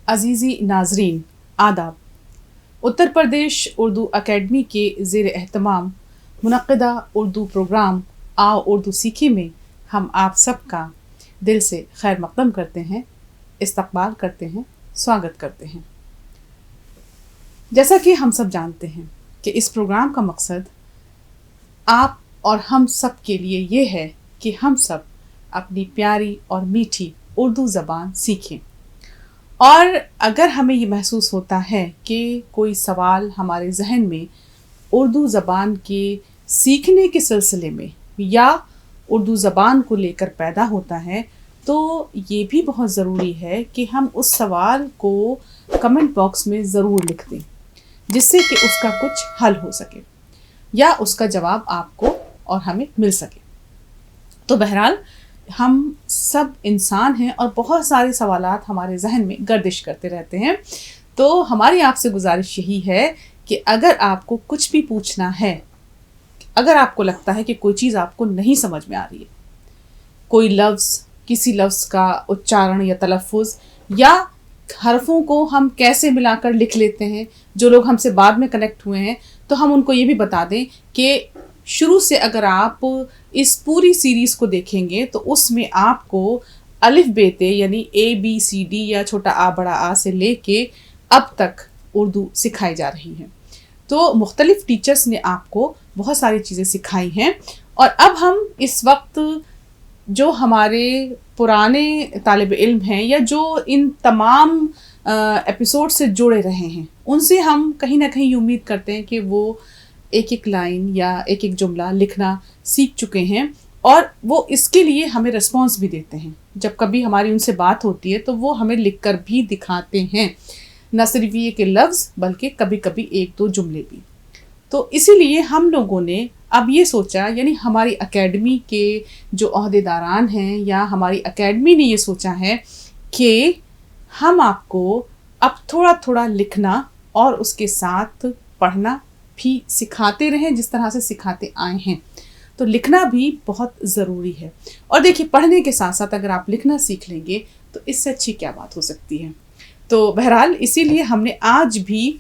अजीज़ी नाजरीन, आदाब। उत्तर प्रदेश उर्दू अकेडमी के ज़ेर एहतमाम मुनक़्क़दा उर्दू प्रोग्राम आओ उर्दू सीखे में हम आप सबका दिल से खैर मक़दम करते हैं, इस्तक़बाल करते हैं, स्वागत करते हैं। जैसा कि हम सब जानते हैं कि इस प्रोग्राम का मकसद आप और हम सब के लिए ये है कि हम सब अपनी प्यारी और मीठी उर्दू ज़बान सीखें। और अगर हमें ये महसूस होता है कि कोई सवाल हमारे जहन में उर्दू ज़बान के सीखने के सिलसिले में या उर्दू ज़बान को लेकर पैदा होता है, तो ये भी बहुत ज़रूरी है कि हम उस सवाल को कमेंट बॉक्स में ज़रूर लिख दें, जिससे कि उसका कुछ हल हो सके या उसका जवाब आपको और हमें मिल सके। तो बहरहाल हम सब इंसान हैं और बहुत सारे सवालात हमारे जहन में गर्दिश करते रहते हैं। तो हमारी आपसे गुजारिश यही है कि अगर आपको कुछ भी पूछना है, अगर आपको लगता है कि कोई चीज़ आपको नहीं समझ में आ रही है, कोई लफ्ज़, किसी लफ्ज़ का उच्चारण या तलफ़ुज़ या हरफों को हम कैसे मिलाकर लिख लेते हैं, जो लोग हमसे बाद में कनेक्ट हुए हैं, तो हम उनको ये भी बता दें कि शुरू से अगर आप इस पूरी सीरीज़ को देखेंगे तो उसमें आपको अलिफ बेते यानी ABCD या छोटा आ बड़ा आ से लेके अब तक उर्दू सिखाई जा रही है। तो मुख्तलिफ़ टीचर्स ने आपको बहुत सारी चीज़ें सिखाई हैं और अब हम इस वक्त जो हमारे पुराने तालिब इल्म हैं या जो इन तमाम एपिसोड से जुड़े रहे हैं, उनसे हम कहीं ना कहीं उम्मीद करते हैं कि वो एक एक लाइन या एक एक जुमला लिखना सीख चुके हैं और वो इसके लिए हमें रिस्पॉन्स भी देते हैं। जब कभी हमारी उनसे बात होती है तो वो हमें लिखकर भी दिखाते हैं, न सिर्फ ये कि लफ्ज़ बल्कि कभी कभी एक दो जुमले भी। तो इसीलिए हम लोगों ने अब ये सोचा, यानी हमारी एकेडमी के जो ओहदेदारान हैं या हमारी एकेडमी ने ये सोचा है कि हम आपको अब थोड़ा थोड़ा लिखना और उसके साथ पढ़ना भी सिखाते रहें, जिस तरह से सिखाते आए हैं। तो लिखना भी बहुत ज़रूरी है। और देखिए, पढ़ने के साथ साथ अगर आप लिखना सीख लेंगे तो इससे अच्छी क्या बात हो सकती है। तो बहरहाल इसीलिए हमने आज भी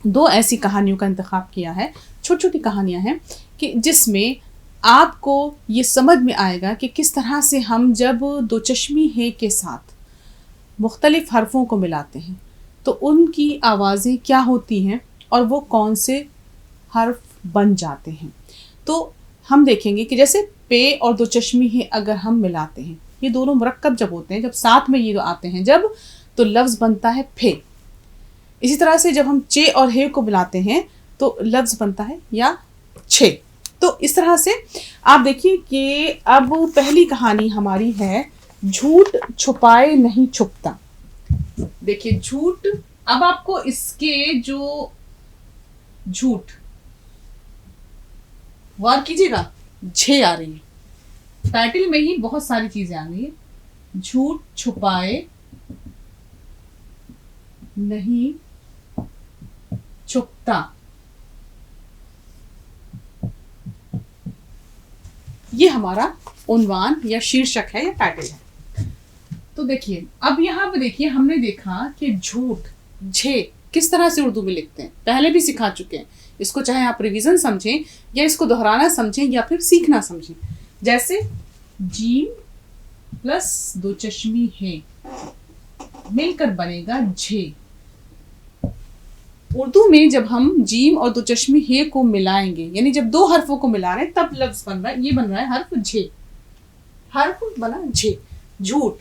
दो ऐसी कहानियों का इंतखाब किया है, छोटी छोटी कहानियाँ हैं, कि जिसमें आपको ये समझ में आएगा कि किस तरह से हम जब दो चश्मी है के साथ मुख्तलिफ़ हरफों को मिलाते हैं तो उनकी आवाज़ें क्या होती हैं और वो कौन से हर्फ बन जाते हैं। तो हम देखेंगे कि जैसे पे और दो चश्मी है अगर हम मिलाते हैं, ये दोनों मुरक्कब जब होते हैं, जब साथ में ये आते हैं जब, तो लफ्ज़ बनता है फे। इसी तरह से जब हम चे और हे को मिलाते हैं तो लफ्ज़ बनता है या छे। तो इस तरह से आप देखिए कि अब पहली कहानी हमारी है, झूठ छुपाए नहीं छुपता। देखिए झूठ, अब आपको इसके जो झूठ गौर कीजिएगा, झे आ रही है, टाइटल में ही बहुत सारी चीजें आ गई है। झूठ छुपाए नहीं छुपता, ये हमारा उन्वान या शीर्षक है या टाइटल है। तो देखिए, अब यहाँ पे देखिए, हमने देखा कि झूठ झे किस तरह से उर्दू में लिखते हैं, पहले भी सिखा चुके हैं इसको, चाहे आप रिवीजन समझें या इसको दोहराना समझें या फिर सीखना समझें। जैसे जीम प्लस दो चश्मी है मिलकर बनेगा झे। उर्दू में जब हम जीम और दो चश्मी है को मिलाएंगे, यानी जब दो हरफों को मिला रहे हैं तब लफ्ज बन रहा है, ये बन रहा है हर्फ झे, हर्फ बना झे, झूठ।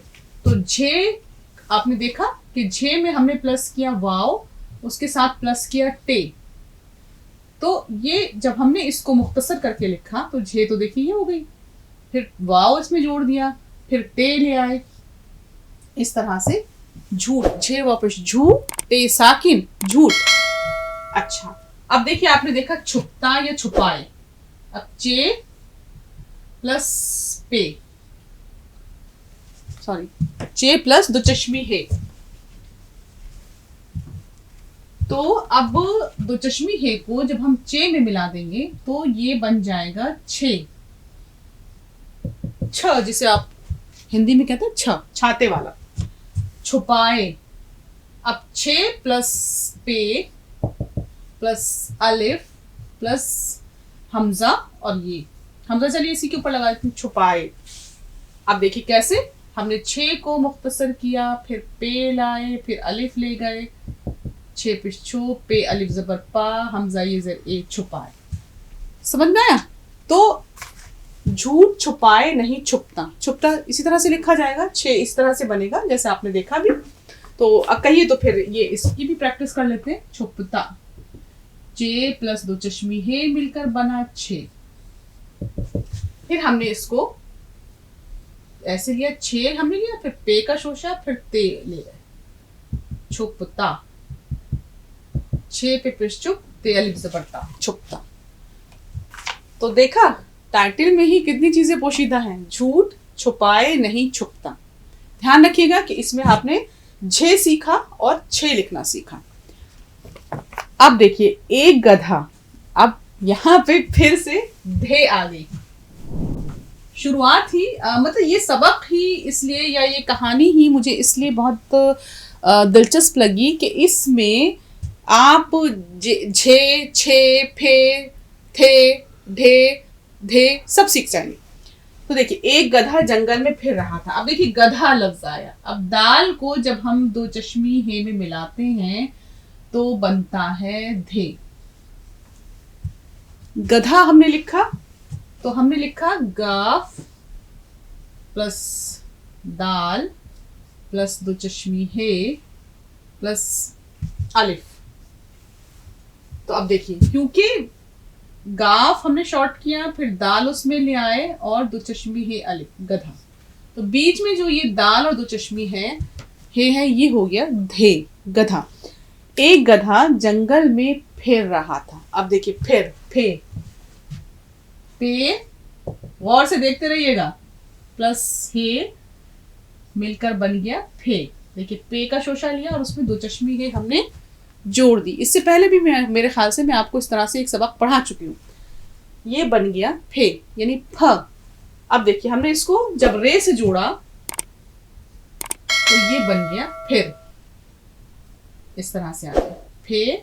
तो झे आपने देखा कि झे में हमने प्लस किया वाव, उसके साथ प्लस किया टे। तो ये जब हमने इसको मुख्तसर करके लिखा तो झे तो देखिए ये हो गई, फिर वाव इसमें जोड़ दिया, फिर टे ले आए, इस तरह से झूठ, झे वापस झू, टे साकिन, झूठ। अच्छा, अब देखिए आपने देखा छुपता या छुपाए, अब चे प्लस पे, सॉरी चे प्लस दो चश्मी है, तो अब दो चश्मी है को जब हम चे में मिला देंगे तो ये बन जाएगा छे, छ जिसे आप हिंदी में कहते हैं छ, छाते वाला। छुपाए, अब 6 प्लस पे प्लस अलिफ प्लस हमजा, और ये हमजा चलिए इसी के ऊपर लगा देती हूँ, छुपाए। अब देखिए कैसे हमने 6 को मुख्तसर किया, फिर पे लाए, फिर अलिफ ले गए, 6 पे छो, पे अलिफ जबर पा, हमजा ये जर ए, छुपाए। समझ में आया? तो झूठ छुपाए नहीं छुपता, छुपता इसी तरह से लिखा जाएगा, 6 इस तरह से बनेगा जैसे आपने देखा भी। तो अब कहिए तो फिर ये इसकी भी प्रैक्टिस कर लेते हैं। छुपता, चे प्लस 2 चश्मी है मिलकर बना 6। फिर हमने इसको ऐसे लिया, 6 हमने लिया, फिर पे का शोशा, फिर ते ले गए, छुपता, 6 पे पेश चुप, ते अलिफ जबरता, छुपता। तो देखा टाइटल में ही कितनी चीजें पोशीदा हैं। झूठ छुपाए नहीं छुपता। ध्यान रखिएगा कि इसमें आपने झे सीखा और 6 लिखना सीखा। अब देखिए एक गधा, अब यहां पे फिर से धे आ गई। शुरुआत ही मतलब ये सबक ही इसलिए या ये कहानी ही मुझे इसलिए बहुत दिलचस्प लगी कि इसमें आप झे, छे, फे, थे, ढे, धे सब सीख जाएंगे। तो देखिए एक गधा जंगल में फिर रहा था। अब देखिए गधा लफ्ज आया। अब दाल को जब हम 2 चश्मी हे में मिलाते हैं तो बनता है धे। गधा हमने लिखा तो हमने लिखा गाफ प्लस दाल प्लस 2 चश्मी हे प्लस अलिफ। तो अब देखिए क्योंकि गाफ हमने शॉर्ट किया, फिर दाल उसमें ले आए और 2 चश्मी है अलिफ, गधा। तो बीच में जो ये दाल और 2 चश्मी है ये हो गया धे, गधा। एक गधा जंगल में फिर रहा था। अब देखिए फिर, फे, पे, गौर से देखते रहिएगा, प्लस हे मिलकर बन गया फे। देखिए पे का शोशा लिया और उसमें 2 चश्मी है हमने जोड़ दी। इससे पहले भी मेरे ख्याल से मैं आपको इस तरह से एक सबक पढ़ा चुकी हूँ। ये बन गया फे यानी फ। अब देखिए हमने इसको जब रे से जोड़ा तो ये बन गया फिर, इस तरह से आ गया फे।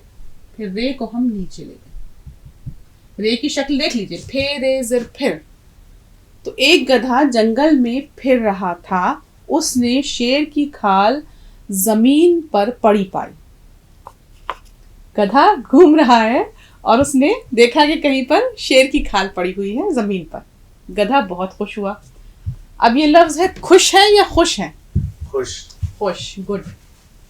फिर रे को हम नीचे ले गए, रे की शक्ल देख लीजिए, फे रे जर फिर। तो एक गधा जंगल में फिर रहा था, उसने शेर की खाल जमीन पर पड़ी पाई। गधा घूम रहा है और उसने देखा कि कहीं पर शेर की खाल पड़ी हुई है जमीन पर। गधा बहुत खुश हुआ। अब ये लफ्ज है खुश है या खुश है? खुश। खुश, गुड।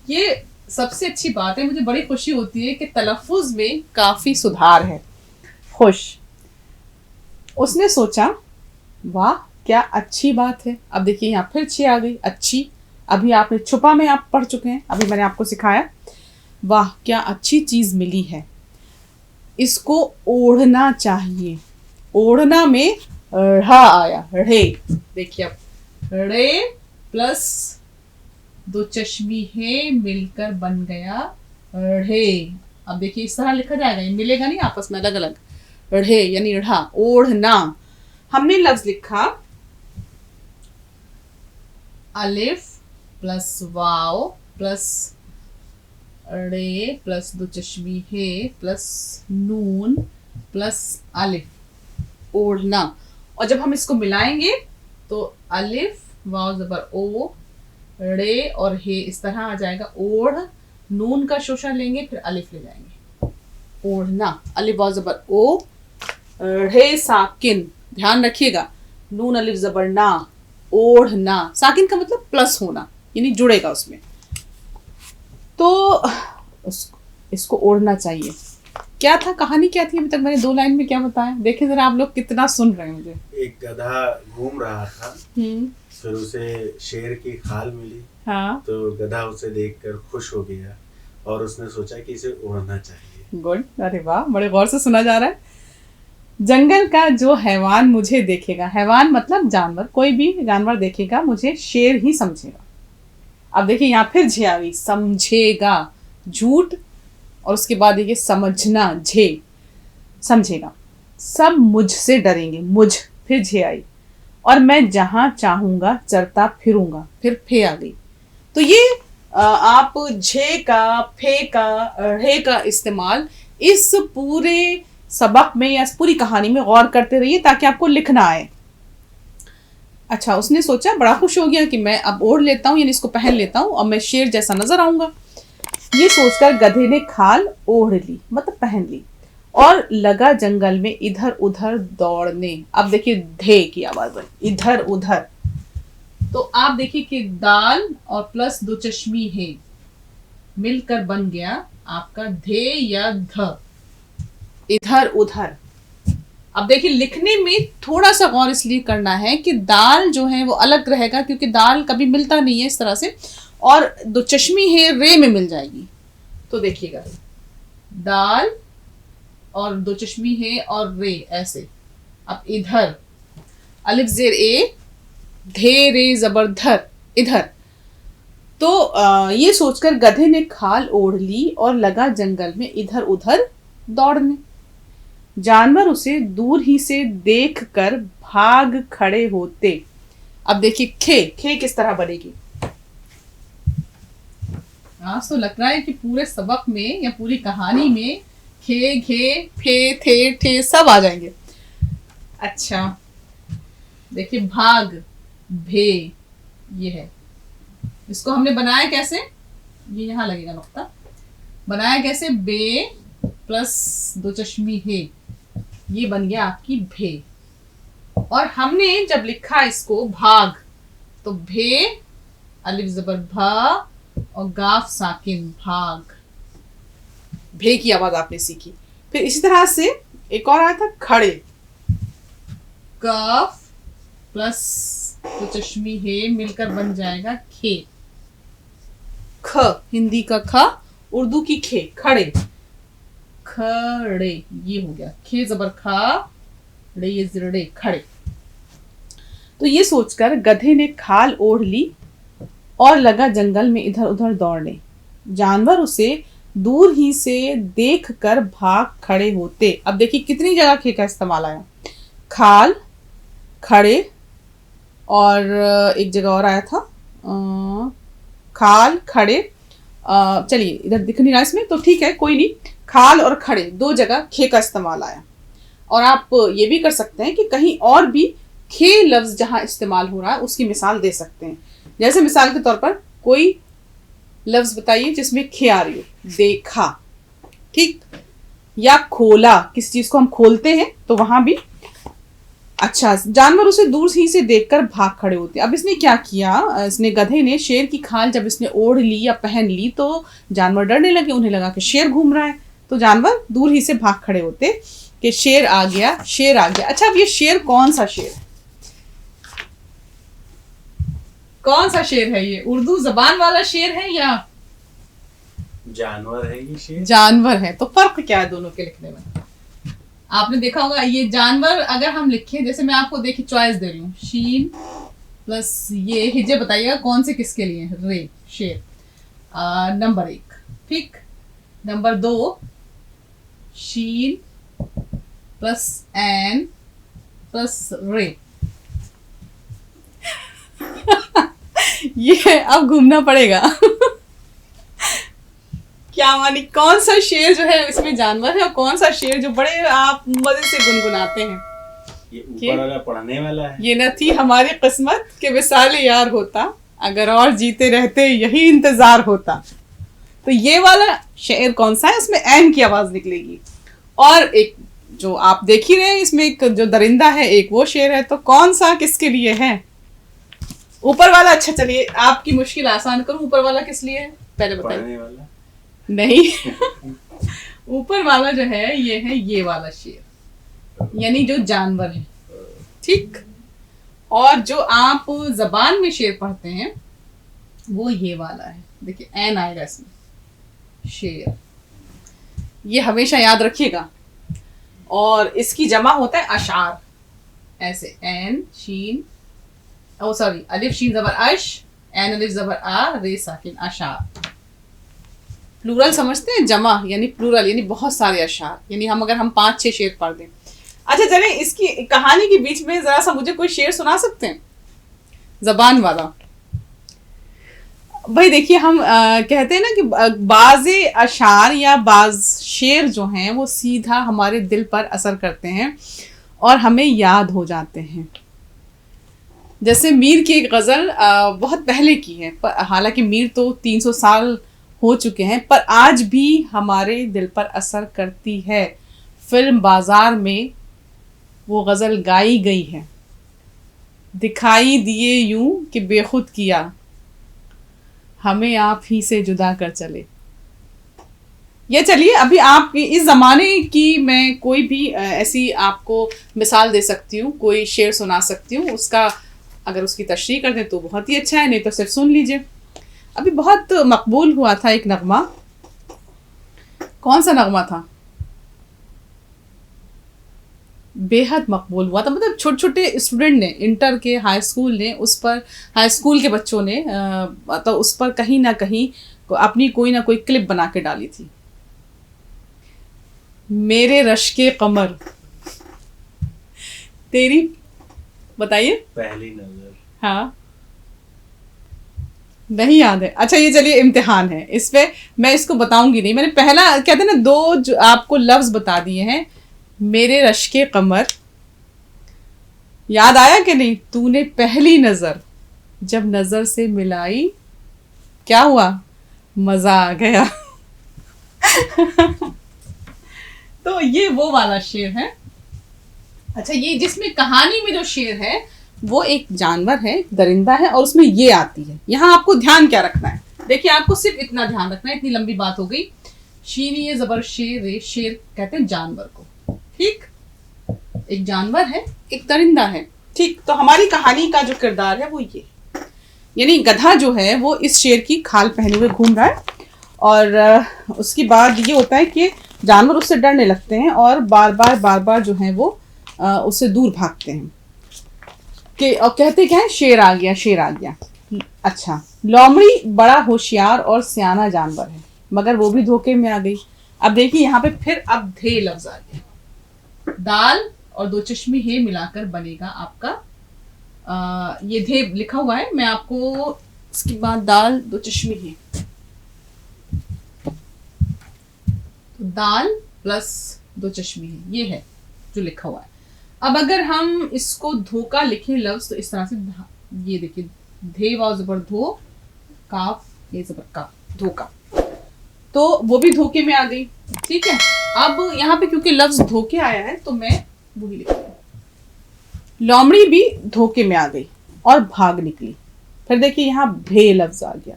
ये सबसे अच्छी बात है, मुझे बड़ी खुशी होती है कि तलफ्फुज में काफी सुधार है। खुश। उसने सोचा वाह क्या अच्छी बात है। अब देखिए यहाँ फिर 6 आ गई, अच्छी। अभी आपने छुपा में आप पढ़ चुके हैं, अभी मैंने आपको सिखाया। वाह क्या अच्छी चीज मिली है, इसको ओढ़ना चाहिए। ओढ़ना में ढ़ा आया, ढ़े। देखिए अब ढ़े प्लस 2 चश्मी है मिलकर बन गया ढ़े। अब देखिए इस तरह लिखा जाएगा, ये मिलेगा नहीं आपस में अलग अलग। ढ़े यानी ढ़ा, ओढ़ना। हमने लफ्ज लिखा अलिफ प्लस वाव प्लस रे प्लस 2 चश्मी है प्लस नून प्लस अलिफ, ओढ़ना। और जब हम इसको मिलाएंगे तो अलिफ वाव जबर ओ, रे और हे इस तरह आ जाएगा। ओढ़, नून का शोशा लेंगे फिर अलिफ ले जाएंगे, ओढ़ना। अलिफ वाव जबर ओ, रे साकिन, ध्यान रखिएगा, नून अलिफ जबर ना, ओढ़ना। साकिन का मतलब प्लस होना यानी जुड़ेगा उसमें। तो इसको ओढ़ना चाहिए। क्या था कहानी, क्या थी? अभी तक मैंने 2 लाइन में क्या बताया, देखे जरा आप लोग कितना सुन रहे हैं मुझे। एक गधा घूम रहा था, फिर उसे शेर की खाल मिली। हाँ। तो गधा उसे देखकर खुश हो गया और उसने सोचा कि इसे ओढ़ना चाहिए। गुड, अरे वाह, बड़े गौर से सुना जा रहा है। जंगल का जो हैवान मुझे देखेगा, हैवान मतलब जानवर, कोई भी जानवर देखेगा मुझे शेर ही समझेगा। अब देखिए यहाँ फिर झे आ गई, समझेगा, झूठ। और उसके बाद देखिए समझना, झे, समझेगा। सब मुझसे डरेंगे, मुझ, फिर झे आई। और मैं जहां चाहूंगा चरता फिरूंगा, फिर फे आ गई। तो ये आप झे का, फे का, ढ़े का इस्तेमाल इस पूरे सबक में या इस पूरी कहानी में गौर करते रहिए ताकि आपको लिखना आए। अच्छा, उसने सोचा, बड़ा खुश हो गया कि मैं अब ओढ़ लेता हूँ, यानी इसको पहन लेता हूँ और मैं शेर जैसा नजर आऊंगा। ये सोचकर गधे ने खाल ओढ़ ली, मतलब पहन ली, और लगा जंगल में इधर उधर दौड़ने। अब देखिए धे की आवाज बनी, इधर उधर। तो आप देखिए कि दाल और प्लस दो चश्मी है मिलकर बन गया आपका धे या ध, इधर उधर। अब देखिए लिखने में थोड़ा सा गौर इसलिए करना है कि दाल जो है वो अलग रहेगा, क्योंकि दाल कभी मिलता नहीं है इस तरह से, और दो चश्मी है रे में मिल जाएगी। तो देखिएगा, दाल और दो चश्मी है और रे ऐसे। अब इधर अलिफ जेर ए, धे रे जबर धर, इधर। तो ये सोचकर गधे ने खाल ओढ़ ली और लगा जंगल में इधर उधर दौड़ने। जानवर उसे दूर ही से देखकर भाग खड़े होते। अब देखिए खे, खे किस तरह बनेगी। आज तो लग रहा है कि पूरे सबक में या पूरी कहानी में खे, घे, फे, थे, ठे सब आ जाएंगे। अच्छा देखिए, भाग, भे, ये है। इसको हमने बनाया कैसे, ये यहां लगेगा नुक्ता। बनाया कैसे, बे प्लस दो चश्मी है, ये बन गया आपकी भे। और हमने जब लिखा इसको भाग, तो भे अलिफ जबर भा और गाफ साकिन, भाग। भे की आवाज आपने सीखी। फिर इसी तरह से एक और आया था खड़े, काफ प्लस तो चश्मी है मिलकर बन जाएगा खे। ख, हिंदी का ख, उर्दू की खे, खड़े, खड़े, ये हो गया। खे जबर खा, रे ये जिरड़े, खड़े। तो ये सोचकर गधे ने खाल ओढ़ ली और लगा जंगल में इधर उधर दौड़ने। जानवर उसे दूर ही से देखकर भाग खड़े होते। अब देखिए कितनी जगह खे का इस्तेमाल आया, खाल, खड़े, और एक जगह और आया था खाल, खड़े। चलिए इधर दिख नहीं रहा इसमें, तो ठीक है कोई नहीं। खाल और खड़े दो जगह खे का इस्तेमाल आया। और आप ये भी कर सकते हैं कि कहीं और भी खे लफ्ज जहां इस्तेमाल हो रहा है उसकी मिसाल दे सकते हैं। जैसे मिसाल के तौर पर कोई लफ्ज बताइए जिसमें खे आ रही हो, देखा, ठीक, या खोला, किसी चीज को हम खोलते हैं तो वहां भी। अच्छा, जानवर उसे दूर ही से देखकर भाग खड़े होते। अब इसने क्या किया, इसने गधे ने शेर की खाल जब इसने ओढ़ ली या पहन ली तो जानवर डरने लगे, उन्हें लगा कि शेर घूम रहा है। तो जानवर दूर ही से भाग खड़े होते कि शेर आ गया, शेर आ गया। अच्छा, अब ये शेर कौन सा शेर है, कौन सा शेर है ये, उर्दू जबान वाला शेर है या जानवर है? ये शेर जानवर है। तो फर्क क्या है दोनों के लिखने में? आपने देखा होगा ये जानवर अगर हम लिखें, जैसे मैं आपको देखिए चॉइस दे रही हूँ, शीन प्लस ये हिजे, बताइएगा कौन से किसके लिए है, रे, शेर। नंबर 1, ठीक। नंबर 2 शीन प्लस एन प्लस रे। ये अब घूमना पड़ेगा। क्या मानी, कौन सा शेर जो है इसमें जानवर है और कौन सा शेर जो बड़े आप मजे से गुनगुनाते हैं? ये ऊपर वाला पढ़ने वाला है। ये न थी हमारी किस्मत के विसाल यार होता, अगर और जीते रहते यही इंतजार होता। तो ये वाला शेर कौन सा है, इसमें एन की आवाज निकलेगी। और एक जो आप देख ही रहे हैं इसमें एक जो दरिंदा है, एक वो शेर है। तो कौन सा किसके लिए है? ऊपर वाला। अच्छा चलिए आपकी मुश्किल आसान करूं, ऊपर वाला किस लिए है पहले बताइए। नहीं, ऊपर वाला जो है ये वाला शेर, यानी जो जानवर है, ठीक। और जो आप जबान में शेर पढ़ते हैं वो ये वाला है, देखिए एन आएगा इसमें, शेर। ये हमेशा याद रखिएगा। और इसकी जमा होता है अशार, ऐसे एन शीन, ओ सॉरी, अलिफ शीन जबर अश, एन अलिफ जबर आ, रे साकिन, अशार। प्लूरल समझते हैं, जमा यानी प्लूरल, यानी बहुत सारे अशार, यानी हम अगर हम 5-6 शेर पढ़ दें। अच्छा चलें, इसकी कहानी के बीच में जरा सा मुझे कोई शेर सुना सकते हैं जबान वाला? भाई देखिए, हम कहते हैं ना कि बाज़े अशार या बाज़ शेर जो हैं वो सीधा हमारे दिल पर असर करते हैं और हमें याद हो जाते हैं। जैसे मीर की एक गज़ल बहुत पहले की है, पर हालांकि मीर तो 300 साल हो चुके हैं, पर आज भी हमारे दिल पर असर करती है। फिल्म बाजार में वो गज़ल गाई गई है, दिखाई दिए यूं कि बेखुद किया, हमें आप ही से जुदा कर चले। ये चलिए, अभी आप इस ज़माने की मैं कोई भी ऐसी आपको मिसाल दे सकती हूँ, कोई शेर सुना सकती हूँ, उसका अगर उसकी तशरीह कर दें तो बहुत ही अच्छा है, नहीं तो सिर्फ सुन लीजिए। अभी बहुत मकबूल हुआ था एक नगमा, कौन सा नगमा था, बेहद मकबूल हुआ था, मतलब छोटे छोटे स्टूडेंट ने, इंटर के, हाई स्कूल ने उस पर, हाई स्कूल के बच्चों ने तो उस पर कहीं ना कहीं अपनी कोई ना कोई क्लिप बना के डाली थी। मेरे रश के कमर, तेरी, बताइए, पहली नजर। हाँ, नहीं याद है। अच्छा ये चलिए, इम्तिहान है इस पे, मैं इसको बताऊंगी नहीं। मैंने पहला, कहते हैं ना, दो जो आपको लफ्ज बता दिए हैं, मेरे रश के कमर, याद आया कि नहीं? तूने पहली नजर जब नजर से मिलाई, क्या हुआ, मजा आ गया। तो ये वो वाला शेर है। अच्छा, ये जिसमें कहानी में जो शेर है वो एक जानवर है, दरिंदा है, और उसमें ये आती है। यहाँ आपको ध्यान क्या रखना है, देखिए आपको सिर्फ इतना ध्यान रखना है, इतनी लंबी बात हो गई। शीनी जबर शेर रे, शेर कहते हैं जानवर को, ठीक, एक जानवर है, एक दरिंदा है, ठीक। तो हमारी कहानी का जो किरदार है वो ये, यानी गधा जो है वो इस शेर की खाल पहने हुए घूम रहा है, और उसके बाद ये होता है कि जानवर उससे डरने लगते हैं और बार बार जो है वो उससे दूर भागते हैं, कि और कहते क्या है, शेर आ गया, शेर आ गया। अच्छा, लोमड़ी बड़ा होशियार और सियाना जानवर है, मगर वो भी धोखे में आ गई। अब देखिए यहाँ पे फिर अब धे लफ्ज आ गया, दाल और दो चश्मे हे मिलाकर बनेगा आपका ये धे लिखा हुआ है, मैं आपको इसके बाद दाल दो चश्मे हे, तो दाल प्लस दो चश्मे हे, ये है जो लिखा हुआ है। अब अगर हम इसको धोखा लिखें लफ्ज, तो इस तरह से, ये देखिए, धे वाव जबर धो, काफ ये जबर का, धोखा, तो वो भी धोखे में आ गई, ठीक है। अब यहाँ पे क्योंकि लफ्ज धोखे आया है तो मैं वही लिख रही हूँ, लोमड़ी भी धोखे में आ गई और भाग निकली। फिर देखिए यहाँ भे लफ्ज आ गया,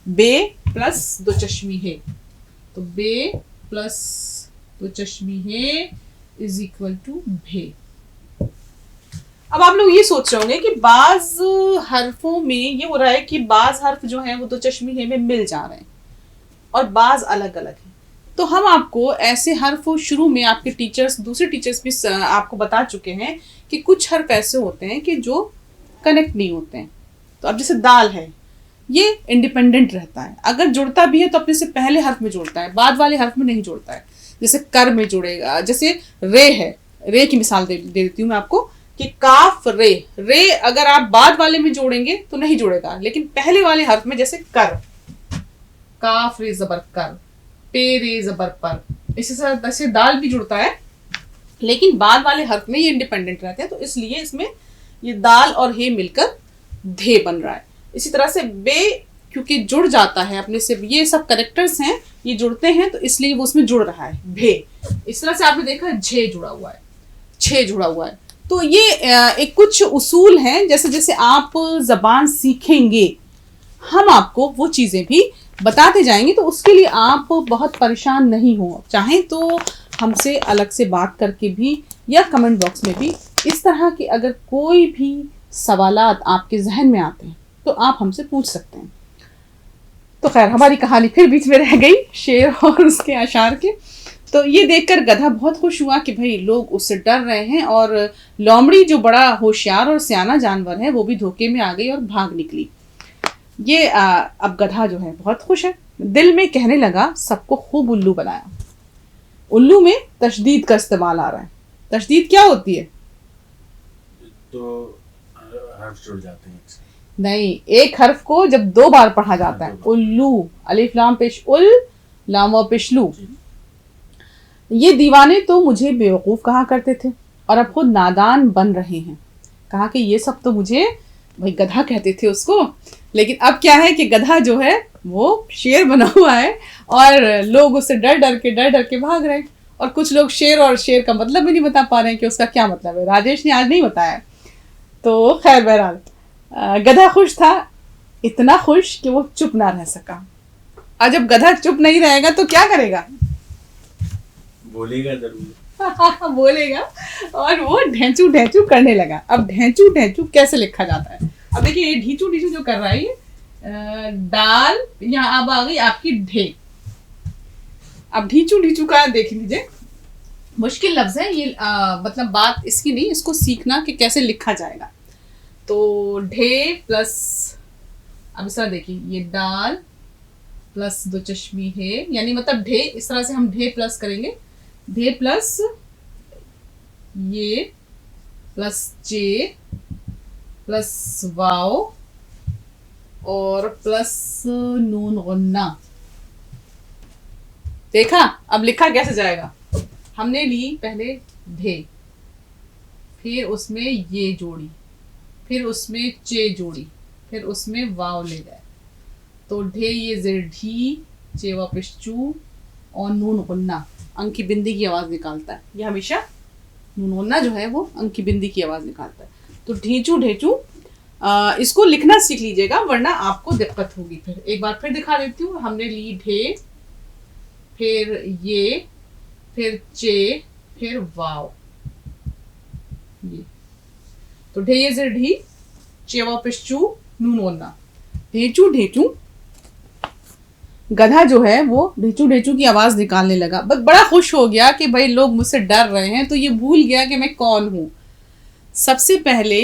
बे प्लस दो चश्मी है, तो बे प्लस दो चश्मी है इज इक्वल टू भे। अब आप लोग ये सोच रहे होंगे कि बाज हरफों में ये हो रहा है कि बाज हर्फ जो है वो दो चश्मी है में मिल जा रहे हैं और बाज अलग अलग है। तो हम आपको ऐसे हर्फ शुरू में, आपके टीचर्स, दूसरे टीचर्स भी आपको बता चुके हैं कि कुछ हर्फ ऐसे होते हैं कि जो कनेक्ट नहीं होते हैं। तो अब जैसे दाल है, ये इंडिपेंडेंट रहता है, अगर जुड़ता भी है तो अपने से पहले हर्फ में जुड़ता है, बाद वाले हर्फ में नहीं जुड़ता है। जैसे कर में जुड़ेगा, जैसे रे है, रे की मिसाल दे देती हूँ मैं आपको कि काफ रे, रे अगर आप बाद वाले में जोड़ेंगे तो नहीं जुड़ेगा, लेकिन पहले वाले हर्फ में, जैसे कर, काफ रे जबर कर, पे रे जबर पर, इसी तरह से दाल भी जुड़ता है, लेकिन बाद वाले हर्फ में ये इंडिपेंडेंट रहते हैं, तो इसलिए इसमें ये दाल और हे मिलकर धे बन रहा है। इसी तरह से बे क्योंकि जुड़ जाता है अपने से, ये सब करेक्टर्स हैं, ये जुड़ते हैं, तो इसलिए वो उसमें जुड़ रहा है, भे। इस तरह से आपने देखा झे जुड़ा हुआ है, छे जुड़ा हुआ है। तो ये एक कुछ उसूल हैं, जैसे जैसे आप ज़बान सीखेंगे हम आपको वो चीज़ें भी बताते जाएंगे, तो उसके लिए आप बहुत परेशान नहीं हो। चाहें तो हमसे अलग से बात करके भी या कमेंट बॉक्स में भी इस तरह के अगर कोई भी सवालात आपके जहन में आते हैं तो आप हमसे पूछ सकते हैं। तो खैर, हमारी कहानी फिर बीच में रह गई शेर और उसके अशार के। तो ये देखकर गधा बहुत खुश हुआ कि भाई लोग उससे डर रहे हैं, और लोमड़ी जो बड़ा होशियार और सियाना जानवर है वो भी धोखे में आ गई और भाग निकली। ये अब गधा जो है बहुत खुश है, दिल में कहने लगा सबको खूब उल्लू बनाया। उल्लू में तशदीद का इस्तेमाल आ रहा है। तशदीद क्या होती है? तो हर्फ जुड़ जाते हैं, नहीं, एक हर्फ को जब 2 बार पढ़ा जाता है, उल्लू, अलिफ लाम पेश उल, लाम व पेश लू। ये दीवाने तो मुझे बेवकूफ़ कहा करते थे और अब खुद नादान बन रहे हैं। कहा कि ये सब तो मुझे, भाई गधा कहते थे उसको, लेकिन अब क्या है कि गधा जो है वो शेर बना हुआ है और लोग उससे डर डर के भाग रहे हैं। और कुछ लोग शेर और शेर का मतलब भी नहीं बता पा रहे हैं कि उसका क्या मतलब है। राजेश ने आज नहीं बताया। तो खैर बहरहाल गधा खुश था, इतना खुश कि वो चुप ना रह सका। और जब गधा चुप नहीं रहेगा तो क्या करेगा? बोलेगा जरूर। बोलेगा, और वो ढेंचू ढेंचू करने लगा। अब ढेंचू ढेंचू कैसे लिखा जाता है? अब देखिए ये ढीचू ढीचू जो कर रहा है, ये दाल, यहाँ अब आ गई आपकी ढे। अब ढीचू ढीचू का देख लीजिए, मुश्किल लफ्ज है ये, मतलब बात इसकी नहीं, इसको सीखना कि कैसे लिखा जाएगा। तो ढे प्लस, अब इस तरह देखिए, ये दाल प्लस 2 चश्मी है, यानी मतलब ढे, इस तरह से हम ढे प्लस करेंगे। ढे प्लस ये प्लस जे प्लस वाव और प्लस नून गुन्ना। देखा? अब लिखा कैसे जाएगा? हमने ली पहले ढे, फिर उसमें ये जोड़ी, फिर उसमें चे जोड़ी, फिर उसमें वाव ले गए। तो ढे ये ज़ेर ढी, चे वापिस चू और नून गुन्ना अंक की बिंदी की आवाज़ निकालता है। ये हमेशा नून गुन्ना जो है वो अंक की बिंदी की आवाज़ निकालता है। तो ढीचू ढेचू, इसको लिखना सीख लीजिएगा वरना आपको दिक्कत होगी। फिर एक बार फिर दिखा देती हूँ। हमने ली ढे, फिर ये, फिर चे, फिर वाव, ये। तो ढे ये ज़ेर ढी, चे वापिस चू, नून गुन्ना, ढेचू ढेचू। गधा जो है वो ढेचू ढेचू की आवाज निकालने लगा। बस बड़ा खुश हो गया कि भाई लोग मुझसे डर रहे हैं, तो ये भूल गया कि मैं कौन हूं। सबसे पहले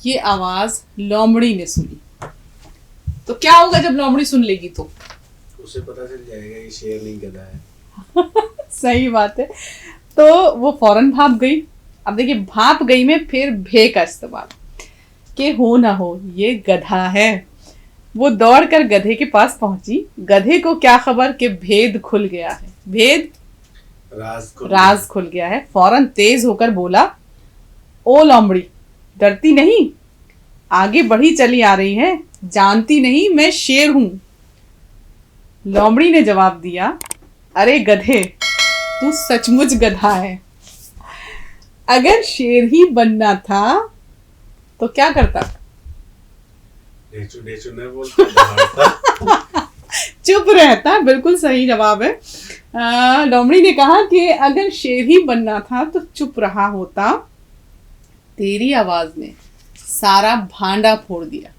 ये आवाज लोमड़ी ने सुनी। तो क्या होगा जब लोमड़ी सुन लेगी? तो उसे पता चल जाएगा ये शेर नहीं गधा है। सही बात है। तो वो फौरन भाप गई। अब देखिए, भाप गई में फिर भे का इस्तेमाल, कि हो ना हो ये गधा है। वो दौड़कर गधे के पास पहुंची। गधे को क्या खबर कि भेद खुल गया है। भेद, राज खुल गया है। फौरन तेज होकर बोला, ओ लोमड़ी, डरती नहीं, आगे बढ़ी चली आ रही है, जानती नहीं मैं शेर हूं। लोमड़ी ने जवाब दिया, अरे गधे, तू सचमुच गधा है। अगर शेर ही बनना था तो क्या करता? ढेचू ढेचू नहीं बोलता, चुप रहता। बिल्कुल सही जवाब है। लोमड़ी ने कहा कि अगर शेर ही बनना था तो चुप रहा होता। तेरी आवाज ने सारा भांडा फोड़ दिया,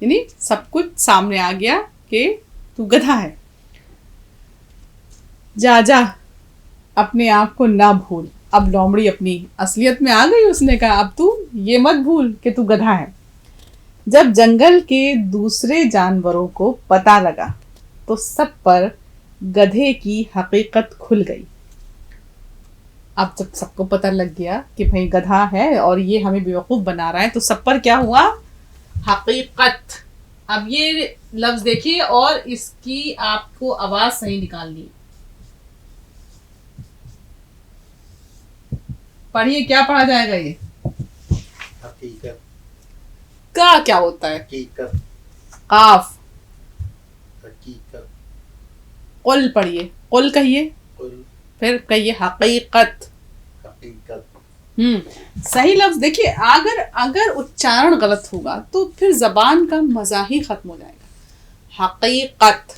यानी सब कुछ सामने आ गया कि तू गधा है। जा जा, अपने आप को ना भूल। अब लोमड़ी अपनी असलियत में आ गई। उसने कहा, अब तू ये मत भूल कि तू गधा है। जब जंगल के दूसरे जानवरों को पता लगा तो सब पर गधे की हकीकत खुल गई। अब जब सबको पता लग गया कि भाई गधा है और ये हमें बेवकूफ़ बना रहा है, तो सब पर क्या हुआ? हकीकत। अब ये लफ्ज देखिए और इसकी आपको आवाज सही निकालनी है। पढ़िए, क्या पढ़ा जाएगा? ये हकीकत का क्या होता है? हकीकत, काफ। हकीकत। कुल पढ़िए, कुल कहिए, कुल, फिर कहिए हकीकत। हकीकत। सही लफ्ज देखिए। अगर उच्चारण गलत होगा तो फिर जबान का मजा ही खत्म हो जाएगा। हकीकत,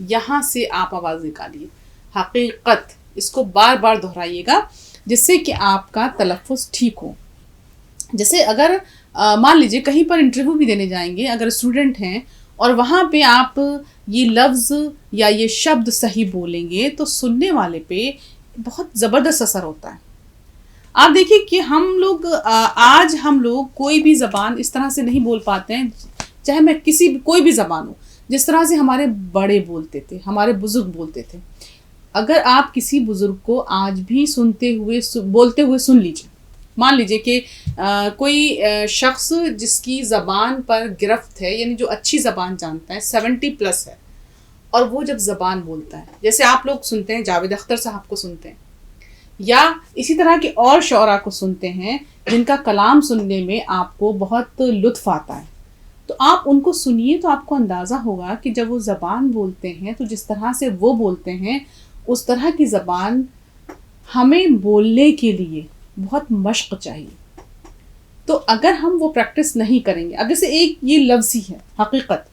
यहाँ से आप आवाज निकालिए। हकीकत, इसको बार बार दोहराइएगा जिससे कि आपका तलफ़ुज़ ठीक हो। जैसे अगर मान लीजिए कहीं पर इंटरव्यू भी देने जाएंगे, अगर स्टूडेंट हैं और वहाँ पे आप ये लफ्ज़ या ये शब्द सही बोलेंगे तो सुनने वाले पे बहुत ज़बरदस्त असर होता है। आप देखिए कि आज हम लोग कोई भी ज़बान इस तरह से नहीं बोल पाते हैं, चाहे मैं कोई भी ज़बान हो, जिस तरह से हमारे बड़े बोलते थे, हमारे बुज़ुर्ग बोलते थे। अगर आप किसी बुज़ुर्ग को आज भी बोलते हुए सुन लीजिए, मान लीजिए कि कोई शख्स जिसकी ज़बान पर गिरफ्त है, यानी जो अच्छी ज़बान जानता है, 70+ है, और वो जब ज़बान बोलता है, जैसे आप लोग सुनते हैं जावेद अख्तर साहब को सुनते हैं, या इसी तरह के और शौरा को सुनते हैं जिनका कलाम सुनने में आपको बहुत लुत्फ़ आता है, तो आप उनको सुनिए तो आपको अंदाज़ा होगा कि जब वो ज़बान बोलते हैं तो जिस तरह से वो बोलते हैं उस तरह की ज़बान हमें बोलने के लिए बहुत मश्क चाहिए। तो अगर हम वो प्रैक्टिस नहीं करेंगे, अब जैसे एक ये लफ्ज़ ही है हकीकत,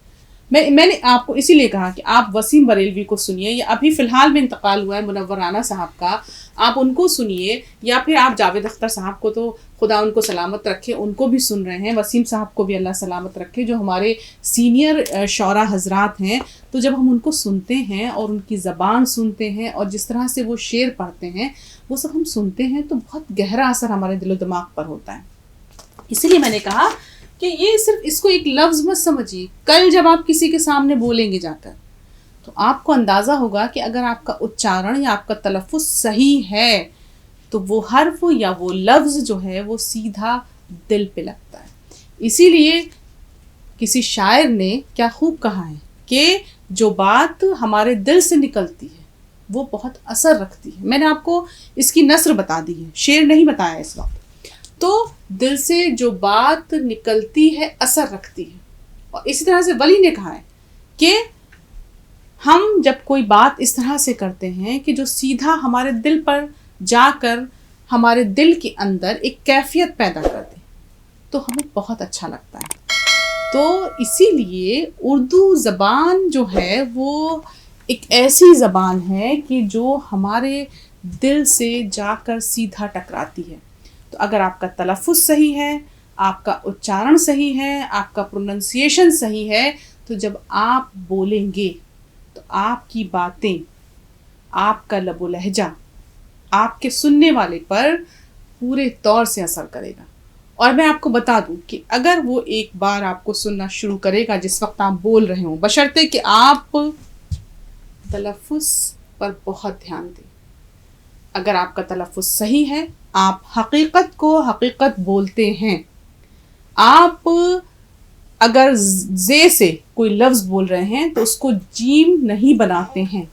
मैंने आपको इसीलिए कहा कि आप वसीम बरेलवी को सुनिए, या अभी फ़िलहाल में इंतकाल हुआ है मुनव्वर राना साहब का, आप उनको सुनिए, या फिर आप जावेद अख्तर साहब को तो खुदा उनको सलामत रखे, उनको भी सुन रहे हैं, वसीम साहब को भी अल्लाह सलामत रखे, जो हमारे सीनियर शौरा हजरात हैं। तो जब हम उनको सुनते हैं और उनकी ज़बान सुनते हैं और जिस तरह से वो शेर पढ़ते हैं, वो सब हम सुनते हैं, तो बहुत गहरा असर हमारे दिलो दिमाग पर होता है। इसीलिए मैंने कहा कि ये सिर्फ इसको एक लफ्ज़ मत समझिए, कल जब आप किसी के सामने बोलेंगे जाकर तो आपको अंदाज़ा होगा कि अगर आपका उच्चारण या आपका तलफ़्फ़ुज़ सही है तो वो हर्फ या वो लफ्ज़ जो है वो सीधा दिल पे लगता है। इसीलिए किसी शायर ने क्या खूब कहा है कि जो बात हमारे दिल से निकलती है वो बहुत असर रखती है। मैंने आपको इसकी नस्र बता दी है, शेर नहीं बताया इस वक्त। तो दिल से जो बात निकलती है असर रखती है। और इसी तरह से वली ने कहा है कि हम जब कोई बात इस तरह से करते हैं कि जो सीधा हमारे दिल पर जाकर हमारे दिल के अंदर एक कैफियत पैदा कर दे, तो हमें बहुत अच्छा लगता है। तो इसीलिए उर्दू ज़बान जो है वो एक ऐसी ज़बान है कि जो हमारे दिल से जाकर सीधा टकराती है। तो अगर आपका तलफ़्फ़ुज़ सही है, आपका उच्चारण सही है, आपका प्रोनंसिएशन सही है, तो जब आप बोलेंगे तो आपकी बातें, आपका लबो लहजा आपके सुनने वाले पर पूरे तौर से असर करेगा। और मैं आपको बता दूं कि अगर वो एक बार आपको सुनना शुरू करेगा जिस वक्त आप बोल रहे हो, बशर्ते कि आप तलफ़्फ़ुज़ पर बहुत ध्यान दें। अगर आपका तलफ़्फ़ुज़ सही है, आप हकीकत को हकीकत बोलते हैं, आप अगर जे से कोई लफ्ज़ बोल रहे हैं तो उसको जीम नहीं बनाते हैं,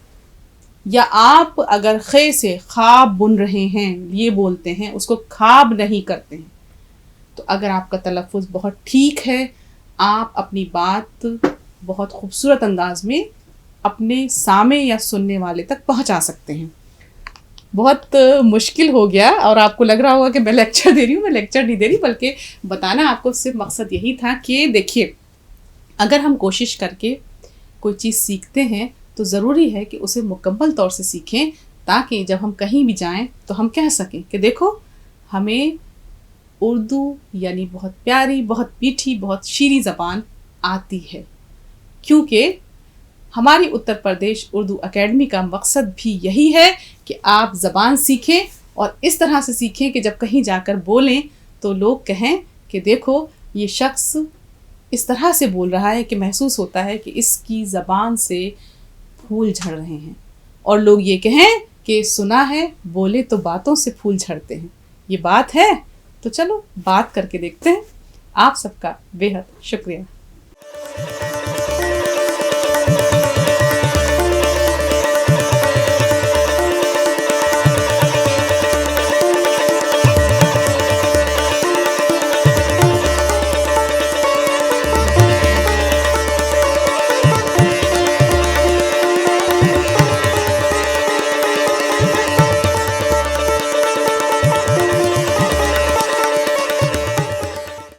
या आप अगर खे से ख्वाब बुन रहे हैं ये बोलते हैं, उसको ख्वाब नहीं करते हैं, तो अगर आपका तलफ़्फ़ुज़ बहुत ठीक है, आप अपनी बात बहुत खूबसूरत अंदाज में अपने सामे या सुनने वाले तक पहुंचा सकते हैं। बहुत मुश्किल हो गया और आपको लग रहा होगा कि मैं लेक्चर दे रही हूँ। मैं लेक्चर नहीं दे रही, बल्कि बताना आपको सिर्फ मकसद यही था कि देखिए, अगर हम कोशिश करके कोई चीज़ सीखते हैं तो ज़रूरी है कि उसे मुकम्मल तौर से सीखें, ताकि जब हम कहीं भी जाएं तो हम कह सकें कि देखो हमें उर्दू यानी बहुत प्यारी, बहुत मीठी, बहुत शीरी ज़बान आती है। क्योंकि हमारी उत्तर प्रदेश उर्दू एकेडमी का मकसद भी यही है कि आप ज़बान सीखें और इस तरह से सीखें कि जब कहीं जाकर बोलें तो लोग कहें कि देखो ये शख्स इस तरह से बोल रहा है कि महसूस होता है कि इसकी ज़बान से फूल झड़ रहे हैं, और लोग ये कहें कि सुना है बोले तो बातों से फूल झड़ते हैं। ये बात है, तो चलो बात करके देखते हैं। आप सबका बेहद शुक्रिया।